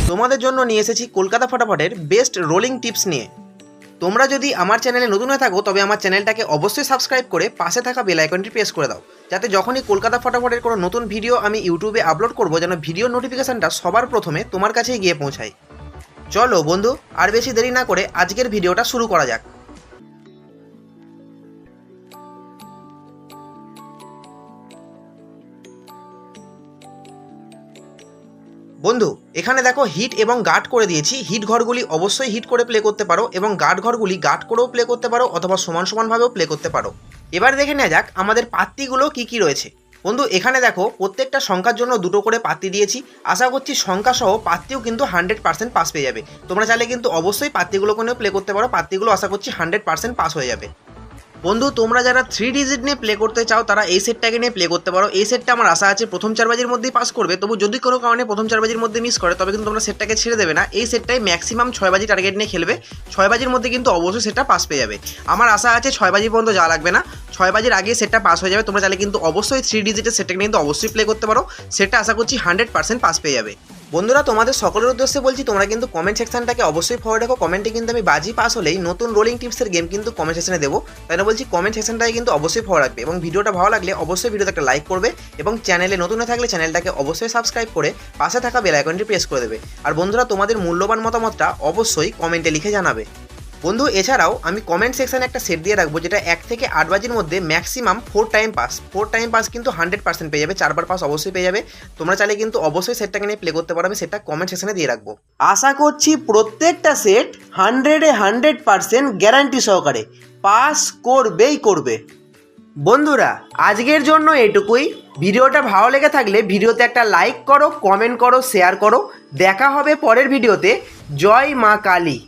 তোমাদের জন্য নিয়ে এসেছি কলকাতা ফটাফটের বেস্ট রোলিং টিপস নিয়ে। তোমরা যদি আমার চ্যানেলে নতুন হয়ে থাকো তবে আমার চ্যানেলটাকে অবশ্যই সাবস্ক্রাইব করে পাশে থাকা বেল আইকনটি প্রেস করে দাও, যাতে যখনই কলকাতা ফটাফটের কোনো নতুন ভিডিও আমি ইউটিউবে আপলোড করব যেন ভিডিও নোটিফিকেশনটা সবার প্রথমে তোমার কাছেই গিয়ে পৌঁছায়। চলো বন্ধু, আর বেশি দেরি না করে আজকের ভিডিওটা শুরু করা যাক। বন্ধু, এখানে দেখো হিট এবং গার্ড করে দিয়েছি। হিট ঘরগুলি অবশ্যই হিট করে প্লে করতে পারো এবং গার্ড ঘরগুলি গার্ড করেও প্লে করতে পারো অথবা সমান সমানভাবেও প্লে করতে পারো। এবার দেখে নেওয়া যাক আমাদের পাত্তিগুলো কি কি রয়েছে। বন্ধু, এখানে দেখো প্রত্যেকটা সংখ্যার জন্য দুটো করে পাত্তি দিয়েছি। আশা করছি সংখ্যা সহ পাত্তিও কিন্তু 100% পাস পেয়ে যাবে। তোমরা চাইলে কিন্তু অবশ্যই পাত্তিগুলোকে নিয়ে প্লে করতে পারো। পাত্তিগুলো আশা করছি 100% পাস হয়ে যাবে। বন্ধু, তোমরা যারা 3 ডিজিট নিয়ে প্লে করতে চাও তারা এই সেটটাকে নিয়ে প্লে করতে পারো। এই সেটটা আমার আশা আছে প্রথম 4 বাজির মধ্যেই পাস করবে। তবু যদি কোনো কারণে প্রথম 4 বাজির মধ্যে মিস করে তবে কিন্তু তোমরা সেটটাকে ছেড়ে দেবে না। এই সেটটাই ম্যাক্সিমাম 6 বাজি টার্গেট নিয়ে খেলবে। 6 বাজির মধ্যে কিন্তু অবশ্যই সেটটা পাস পেয়ে যাবে। আমার আশা আছে 6 বাজি পর্যন্ত যাওয়া লাগবে না, 6 বাজির আগে সেটটা পাস হয়ে যাবে। তোমরা চাইলে কিন্তু অবশ্যই 3 ডিজিটের সেটটাকে কিন্তু অবশ্যই প্লে করতে পারো। সেটটা আশা করছি 100% পাস পেয়ে যাবে। বন্ধুরা, তোমাদের সকলের উদ্দেশ্যে বলছি তোমরা কিন্তু কমেন্ট সেকশনটাকে অবশ্যই ফলো রাখো। কমেন্টে কিন্তু আমি বাজি পাস হলেই নতুন রোলিং টিপসের গেম কিন্তু কমেন্ট সেকশনে দেবো। তাই না বলছি, কমেন্ট সেকশনটাকে কিন্তু অবশ্যই ফলো রাখবে এবং ভিডিওটা ভালো লাগলে অবশ্যই ভিডিওতে একটা লাইক করবে এবং চ্যানেলে নতুন হয়ে থাকলে চ্যানেলটাকে অবশ্যই সাবস্ক্রাইব করে পাশে থাকা বেল আইকনটি প্রেস করে দেবে। আর বন্ধুরা, তোমাদের মূল্যবান মতামতটা অবশ্যই কমেন্টে লিখে জানাবে। বন্ধু, এছাড়াও আমি কমেন্ট সেকশানে একটা সেট দিয়ে রাখবো যেটা 1 থেকে 8 বাজির মধ্যে ম্যাক্সিমাম 4 টাইম পাস কিন্তু 100% পেয়ে যাবে। 4 বার পাস অবশ্যই পেয়ে যাবে। তোমরা চাইলে কিন্তু অবশ্যই সেটটাকে নিয়ে প্লে করতে পারো। আমি সেটটা কমেন্ট সেকশানে দিয়ে রাখবো। আশা করছি প্রত্যেকটা সেট 100% গ্যারান্টি সহকারে পাস করবেই করবে। বন্ধুরা, আজকের জন্য এটুকুই। ভিডিওটা ভালো লেগে থাকলে ভিডিওতে একটা লাইক করো, কমেন্ট করো, শেয়ার করো। দেখা হবে পরের ভিডিওতে। জয় মা কালী।